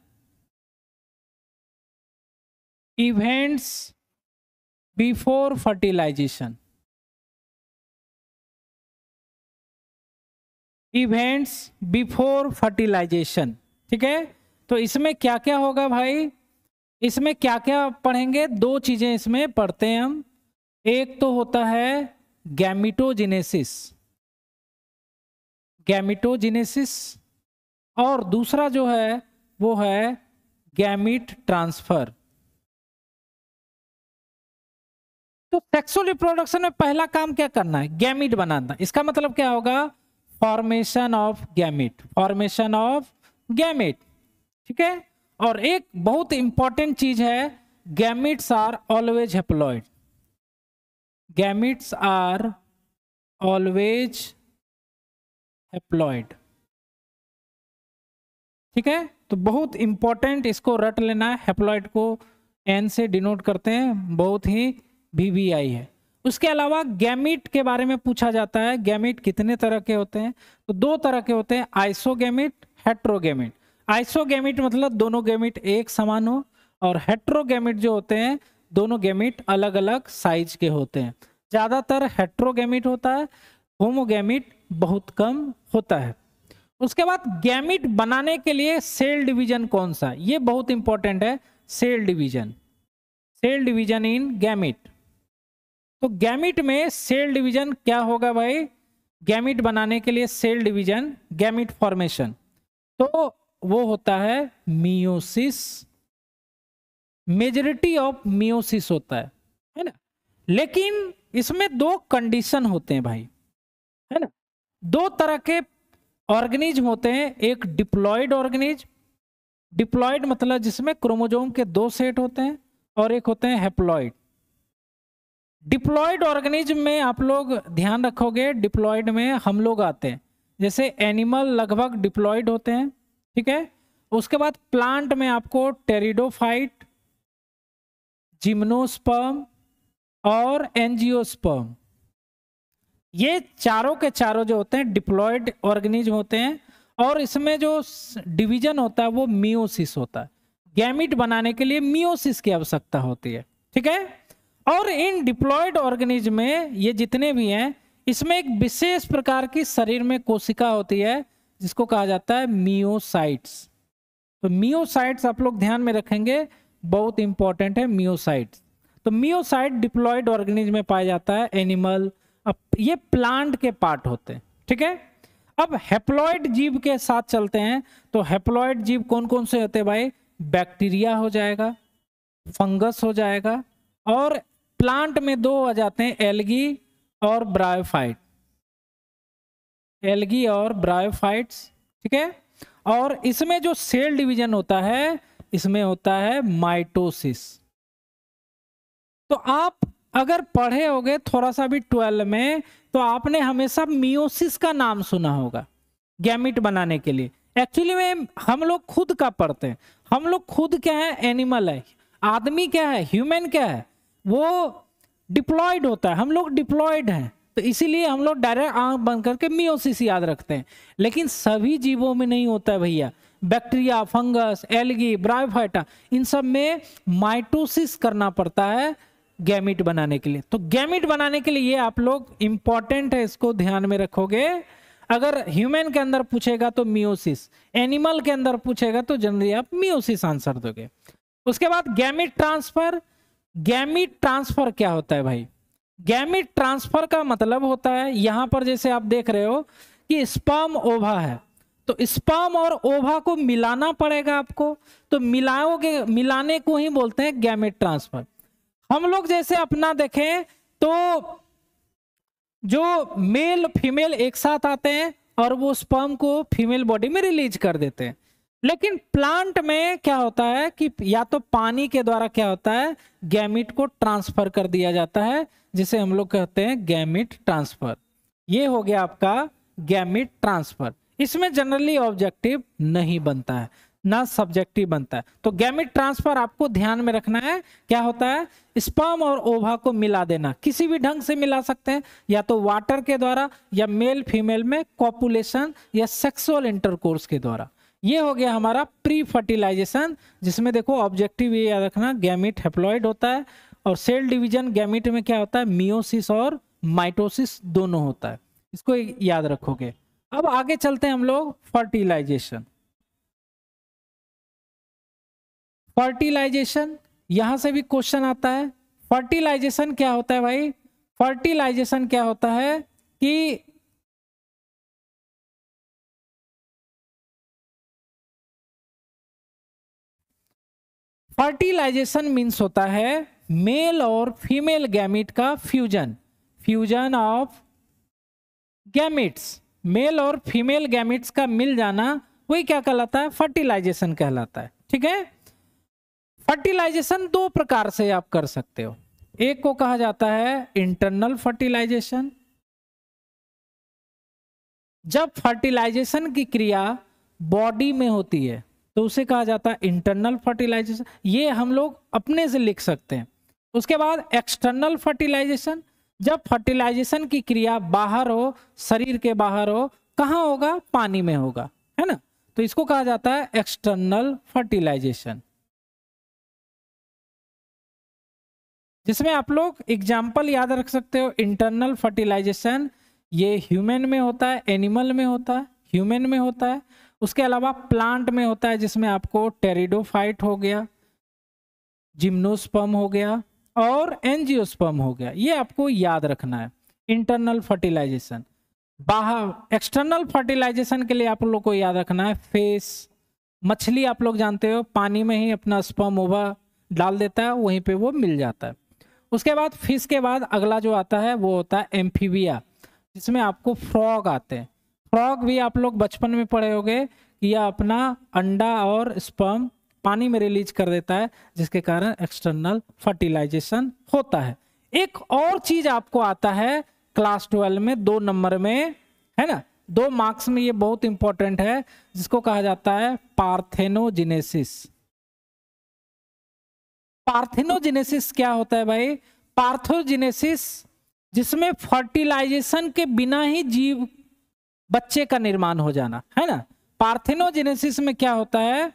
events before fertilization, events before fertilization. ठीक है। तो इसमें क्या क्या होगा भाई, इसमें क्या क्या पढ़ेंगे, 2 चीजें इसमें पढ़ते हैं हम। एक तो होता है गैमिटोजेनेसिस, गैमिटोजेनेसिस, और दूसरा जो है वो है गैमीट ट्रांसफर। तो सेक्सुअल रिप्रोडक्शन में पहला काम क्या करना है, गैमीट बनाना। इसका मतलब क्या होगा, formation of gamete, formation of gamete. ठीक है। और एक बहुत इंपॉर्टेंट चीज है, gametes are always haploid, gametes are always haploid. ठीक है। तो बहुत इंपॉर्टेंट, इसको रट लेना है। हैप्लॉइड को एन से डिनोट करते हैं, बहुत ही वीवीआई है। उसके अलावा गैमीट के बारे में पूछा जाता है। गैमीट कितने तरह के होते हैं, तो 2 तरह के होते हैं, आइसोगैमीट, हेट्रोगैमीट। आइसोगैमीट मतलब दोनों गैमीट एक समान हो, और हेट्रोगैमीट जो होते हैं दोनों गैमीट अलग अलग साइज के होते हैं। ज्यादातर हेट्रोगैमीट होता है, होमोगैमीट बहुत कम होता है। उसके बाद गैमीट बनाने के लिए सेल डिवीजन कौन सा, ये बहुत इंपॉर्टेंट है। Cell division, cell division in gamete. तो गैमीट में सेल डिवीजन क्या होगा भाई, गैमीट बनाने के लिए सेल डिवीजन, गैमीट फॉर्मेशन, तो वो होता है मियोसिस, मेजॉरिटी ऑफ मियोसिस होता है ना। लेकिन इसमें दो कंडीशन होते हैं भाई, है ना। दो तरह के ऑर्गेनिज्म होते हैं, एक डिप्लॉयड ऑर्गेनिज्म, डिप्लॉयड मतलब जिसमें क्रोमोसोम के दो सेट होते हैं, और एक होते हैं हैप्लॉयड। डिप्लॉयड ऑर्गेनिज्म में आप लोग ध्यान रखोगे, डिप्लॉयड में हम लोग आते हैं, जैसे एनिमल लगभग डिप्लॉयड होते हैं, ठीक है। उसके बाद प्लांट में आपको टेरिडोफाइट, जिम्नोस्पर्म और एंजियोस्पर्म, ये चारों के चारों जो होते हैं डिप्लॉयड ऑर्गेनिज्म होते हैं। और इसमें जो डिवीजन होता है वो मियोसिस होता है। गैमिट बनाने के लिए मियोसिस की आवश्यकता होती है, ठीक है। और इन डिप्लॉयड ऑर्गेनिज्म में ये जितने भी हैं, इसमें एक विशेष प्रकार की शरीर में कोशिका होती है जिसको कहा जाता है मियोसाइट्स। तो मियोसाइट्स आप लोग ध्यान में रखेंगे, बहुत इंपॉर्टेंट है मियोसाइट्स। तो मियोसाइट डिप्लॉयड ऑर्गेनिज्म में पाया जाता है, एनिमल, अब ये प्लांट के पार्ट होते हैं, ठीक है। अब हैप्लॉयड जीव के साथ चलते हैं। तो हैप्लॉयड जीव कौन कौन से होते हैं भाई? बैक्टीरिया हो जाएगा, फंगस हो जाएगा, और प्लांट में दो आ जाते हैं, एल्गी और ब्रायोफाइट, एल्गी और ब्रायोफाइट्स, ठीक है। और इसमें जो सेल डिवीजन होता है, इसमें होता है माइटोसिस। तो आप अगर पढ़े होगे थोड़ा सा भी 12 में, तो आपने हमेशा मियोसिस का नाम सुना होगा गैमिट बनाने के लिए। एक्चुअली में हम लोग खुद का पढ़ते हैं। हम लोग खुद क्या है? एनिमल है। आदमी क्या है? ह्यूमन क्या है? वो डिप्लॉयड होता है, हम लोग डिप्लॉयड हैं। तो इसीलिए हम लोग डायरेक्ट आंख बंद करके मियोसिस याद रखते हैं। लेकिन सभी जीवों में नहीं होता है भैया। बैक्टीरिया, फंगस, एल्गी, ब्रायोफाइटा, इन सब में माइटोसिस करना पड़ता है गैमिट बनाने के लिए। तो गैमिट बनाने के लिए ये आप लोग इंपॉर्टेंट है, इसको ध्यान में रखोगे। अगर ह्यूमन के अंदर पूछेगा तो मियोसिस, एनिमल के अंदर पूछेगा तो जनरली आप मियोसिस आंसर दोगे। उसके बाद गैमिट ट्रांसफर। गैमिट ट्रांसफर क्या होता है भाई? गैमिट ट्रांसफर का मतलब होता है, यहां पर जैसे आप देख रहे हो कि स्पर्म ओवा है, तो स्पर्म और ओवा को मिलाना पड़ेगा आपको। तो मिलाओगे, मिलाने को ही बोलते हैं गैमिट ट्रांसफर। हम लोग जैसे अपना देखें तो जो मेल फीमेल एक साथ आते हैं और वो स्पर्म को फीमेल बॉडी में रिलीज कर देते हैं। लेकिन प्लांट में क्या होता है कि या तो पानी के द्वारा क्या होता है, गैमिट को ट्रांसफर कर दिया जाता है, जिसे हम लोग कहते हैं गैमिट ट्रांसफर। ये हो गया आपका गैमिट ट्रांसफर। इसमें जनरली ऑब्जेक्टिव नहीं बनता है, ना सब्जेक्टिव बनता है। तो गैमिट ट्रांसफर आपको ध्यान में रखना है। क्या होता है? स्पर्म और ओवा को मिला देना। किसी भी ढंग से मिला सकते हैं, या तो वाटर के द्वारा, या मेल फीमेल में कॉपुलेशन या सेक्सुअल इंटरकोर्स के द्वारा। ये हो गया हमारा प्री फर्टिलाइजेशन, जिसमें देखो ऑब्जेक्टिव ये याद रखना, गैमिट हैप्लॉइड होता है, और सेल डिवीजन गैमिट में क्या होता है, मियोसिस और माइटोसिस दोनों होता है। इसको याद रखोगे। अब आगे चलते हैं हम लोग फर्टिलाइजेशन। फर्टिलाइजेशन, यहां से भी क्वेश्चन आता है। फर्टिलाइजेशन क्या होता है भाई? फर्टिलाइजेशन क्या होता है कि फर्टिलाइजेशन मीन्स होता है मेल और फीमेल गैमिट का fusion, fusion of gametes. Male और फीमेल गैमिट्स का मिल जाना, वही क्या कहलाता है? फर्टिलाइजेशन कहलाता है, ठीक है। फर्टिलाइजेशन दो प्रकार से आप कर सकते हो। एक को कहा जाता है इंटरनल फर्टिलाइजेशन। जब फर्टिलाइजेशन की क्रिया बॉडी में होती है तो उसे कहा जाता है इंटरनल फर्टिलाइजेशन। ये हम लोग अपने से लिख सकते हैं। उसके बाद एक्सटर्नल फर्टिलाइजेशन, जब फर्टिलाइजेशन की क्रिया बाहर हो, शरीर के बाहर हो, कहाँ होगा? पानी में होगा, है ना। तो इसको कहा जाता है एक्सटर्नल फर्टिलाइजेशन, जिसमें आप लोग एग्जाम्पल याद रख सकते हो। इंटरनल फर्टिलाइजेशन ये ह्यूमन में होता है, एनिमल में होता है, ह्यूमन में होता है। उसके अलावा प्लांट में होता है, जिसमें आपको टेरिडोफाइट हो गया, जिम्नोस्पर्म हो गया और एंजियोस्पर्म हो गया। ये आपको याद रखना है इंटरनल फर्टिलाइजेशन। बाहर एक्सटर्नल फर्टिलाइजेशन के लिए आप लोग को याद रखना है फेस। मछली आप लोग जानते हो पानी में ही अपना स्पर्म ओवा डाल देता है, वहीं पे वो मिल जाता है। उसके बाद फिश के बाद अगला जो आता है वो होता है एम्फीबिया, जिसमें आपको फ्रॉग आते हैं। फ्रॉग भी आप लोग बचपन में पढ़े होंगे कि यह अपना अंडा और स्पर्म पानी में रिलीज कर देता है, जिसके कारण एक्सटर्नल फर्टिलाइजेशन होता है। एक और चीज आपको आता है क्लास 12 में 2 नंबर में, है ना, 2 मार्क्स में, ये बहुत इंपॉर्टेंट है, जिसको कहा जाता है पार्थेनोजेनेसिस। पार्थेनोजेनेसिस क्या होता है भाई? पार्थोजेनेसिस जिसमें फर्टिलाइजेशन के बिना ही जीव बच्चे का निर्माण हो जाना, है ना। पार्थेनोजेनेसिस में क्या होता है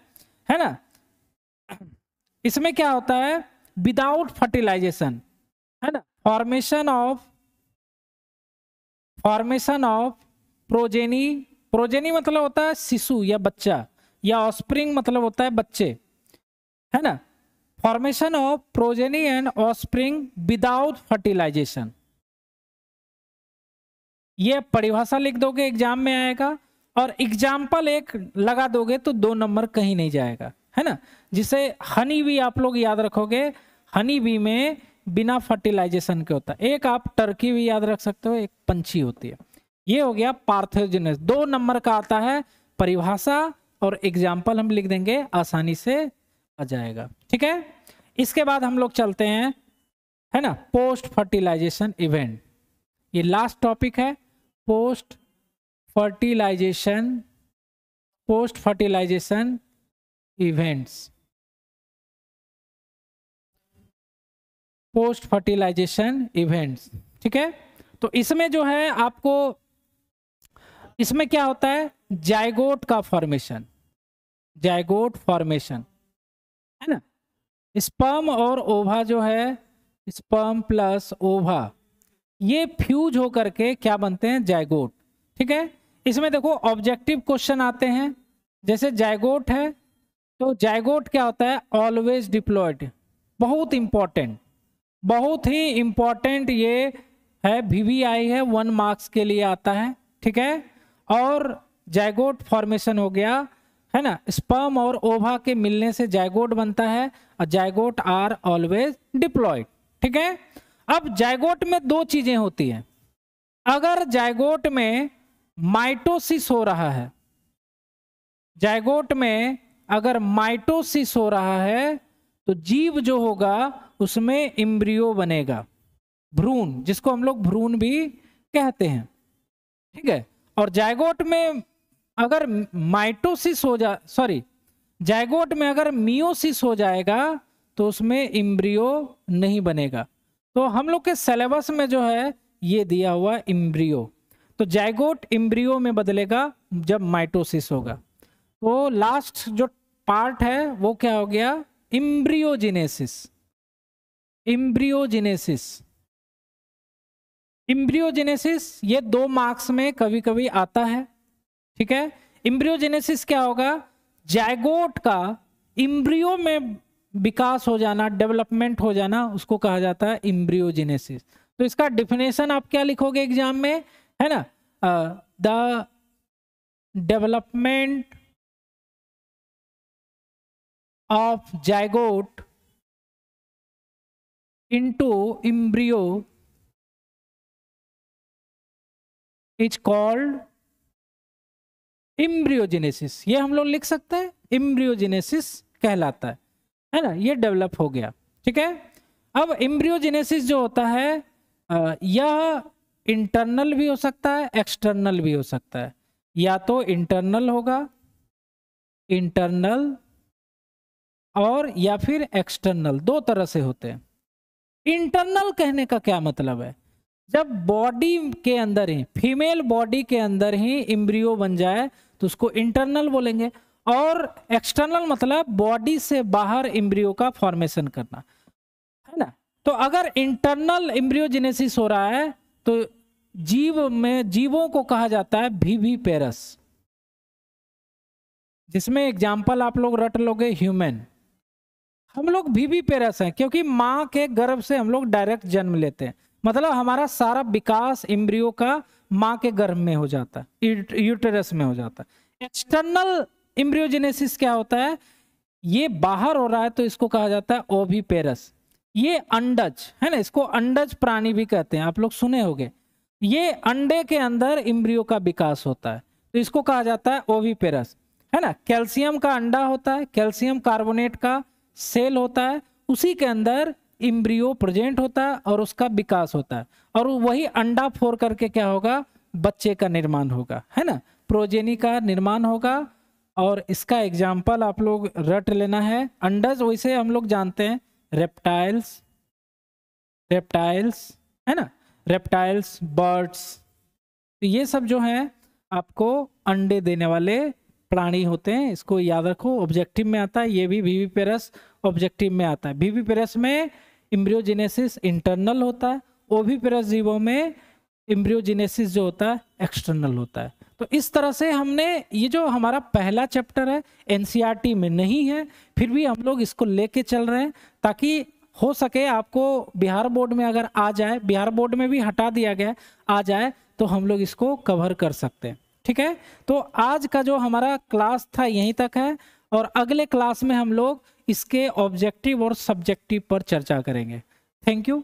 ना, इसमें क्या होता है, विदाउट फर्टिलाइजेशन, है ना, फॉर्मेशन ऑफ प्रोजेनी। प्रोजेनी मतलब होता है शिशु या बच्चा, या ऑस्प्रिंग मतलब होता है बच्चे, है ना। Formation of progeny and offspring without fertilization, ये परिभाषा लिख दोगे एग्जाम में आएगा, और एग्जाम्पल एक लगा दोगे तो 2 नंबर कहीं नहीं जाएगा, है ना। जिसे हनी बी आप लोग याद रखोगे, हनी बी में बिना फर्टिलाइजेशन के होता है। एक आप टर्की भी याद रख सकते हो, एक पंछी होती है। ये हो गया पार्थेनोजेनेसिस, 2 नंबर का आता है, परिभाषा और एग्जाम्पल हम लिख देंगे, आसानी से आ जाएगा, ठीक है। इसके बाद हम लोग चलते हैं, है ना, पोस्ट फर्टिलाइजेशन इवेंट। ये लास्ट टॉपिक है, post fertilization events. Post fertilization events, ठीक है। तो इसमें जो है आपको, इसमें क्या होता है, जाइगोट का फॉर्मेशन, जाइगोट फॉर्मेशन, है ना। स्पर्म और ओवा जो है, स्पर्म प्लस ओवा, ये फ्यूज होकर के क्या बनते हैं, जाइगोट, ठीक है। इसमें देखो ऑब्जेक्टिव क्वेश्चन आते हैं, जैसे जाइगोट है तो जाइगोट क्या होता है, ऑलवेज डिप्लॉयड, बहुत इंपॉर्टेंट, बहुत ही इंपॉर्टेंट ये है, VVI है, 1 मार्क्स के लिए आता है, ठीक है। और जाइगोट फॉर्मेशन हो गया, है ना, स्पर्म और ओवा के मिलने से जाइगोट बनता है, और जाइगोट आर ऑलवेज डिप्लॉयड, ठीक है। अब जाइगोट में 2 चीजें होती हैं। अगर जाइगोट में माइटोसिस हो रहा है, जाइगोट में अगर माइटोसिस हो रहा है तो जीव जो होगा उसमें इम्ब्रियो बनेगा, भ्रूण, जिसको हम लोग भ्रूण भी कहते हैं, ठीक है। और जाइगोट में अगर माइटोसिस हो जा सॉरी जाइगोट में अगर मियोसिस हो जाएगा तो उसमें इम्ब्रियो नहीं बनेगा। तो हम लोग के सिलेबस में जो है ये दिया हुआ इम्ब्रियो, तो जाइगोट इम्ब्रियो में बदलेगा जब माइटोसिस होगा। तो लास्ट जो पार्ट है वो क्या हो गया, इम्ब्रियोजेनेसिस। इम्ब्रियोजेनेसिस ये 2 मार्क्स में कभी कभी आता है, ठीक है। इम्ब्रियोजेनेसिस क्या होगा, जाइगोट का इम्ब्रियो में विकास हो जाना, डेवलपमेंट हो जाना, उसको कहा जाता है इम्ब्रियोजेनेसिस। तो इसका डिफिनेशन आप क्या लिखोगे एग्जाम में, है ना, the development of zygote into embryo is called embryogenesis. ये हम लोग लिख सकते हैं, एम्ब्रियोजेनेसिस कहलाता है ना, ये डेवलप हो गया, ठीक है। अब एम्ब्रियोजेनेसिस जो होता है यह इंटरनल भी हो सकता है, एक्सटर्नल भी हो सकता है। या तो इंटरनल होगा, इंटरनल, और या फिर एक्सटर्नल, 2 तरह से होते हैं। इंटरनल कहने का क्या मतलब है, जब बॉडी के अंदर ही, फीमेल बॉडी के अंदर ही एम्ब्रियो बन जाए तो उसको इंटरनल बोलेंगे। और एक्सटर्नल मतलब बॉडी से बाहर एम्ब्रियो का फॉर्मेशन करना, है ना। तो अगर इंटरनल एम्ब्रियोजेनेसिस हो रहा है तो जीवों को कहा जाता है विविपेरस, जिसमें एग्जाम्पल आप लोग रट लोगे ह्यूमन। हम लोग विविपेरस हैं क्योंकि माँ के गर्भ से हम लोग डायरेक्ट जन्म लेते हैं, मतलब हमारा सारा विकास एम्ब्रियो का माँ के गर्भ में हो जाता है, यूटेरस में हो जाता है। एक्सटर्नल एम्ब्रियोजेनेसिस क्या होता है, ये बाहर हो रहा है तो इसको कहा जाता है ओविपेरस। ये अंडज है ना, इसको अंडज प्राणी भी कहते हैं, आप लोग सुने होंगे। ये अंडे के अंदर इम्ब्रियो का विकास होता है तो इसको कहा जाता है ओविपेरस, है ना। कैल्शियम का अंडा होता है, कैल्शियम कार्बोनेट का सेल होता है, उसी के अंदर इम्ब्रियो प्रेजेंट होता है और उसका विकास होता है, और वही अंडा फोड़ करके क्या होगा, बच्चे का निर्माण होगा, है ना, प्रोजेनी का निर्माण होगा। और इसका एग्जाम्पल आप लोग रट लेना है। अंडज वैसे हम लोग जानते हैं रेप्टाइल्स, है ना, रेप्टाइल्स, बर्ड्स, तो ये सब जो है आपको अंडे देने वाले प्राणी होते हैं, इसको याद रखो। ऑब्जेक्टिव में आता है, ये भी विविपेरस ऑब्जेक्टिव में आता है। विविपेरस में एम्ब्रियोजेनेसिस इंटरनल होता है, ओविपेरस जीवों में एम्ब्रियोजेनेसिस जो होता है एक्सटर्नल होता है। तो इस तरह से हमने ये जो हमारा पहला चैप्टर है एनसीईआरटी में नहीं है, फिर भी हम लोग इसको लेके चल रहे हैं ताकि हो सके आपको बिहार बोर्ड में अगर आ जाए, बिहार बोर्ड में भी हटा दिया गया, आ जाए तो हम लोग इसको कवर कर सकते हैं। ठीक है, तो आज का जो हमारा क्लास था यहीं तक है, और अगले क्लास में हम लोग इसके ऑब्जेक्टिव और सब्जेक्टिव पर चर्चा करेंगे। Thank you.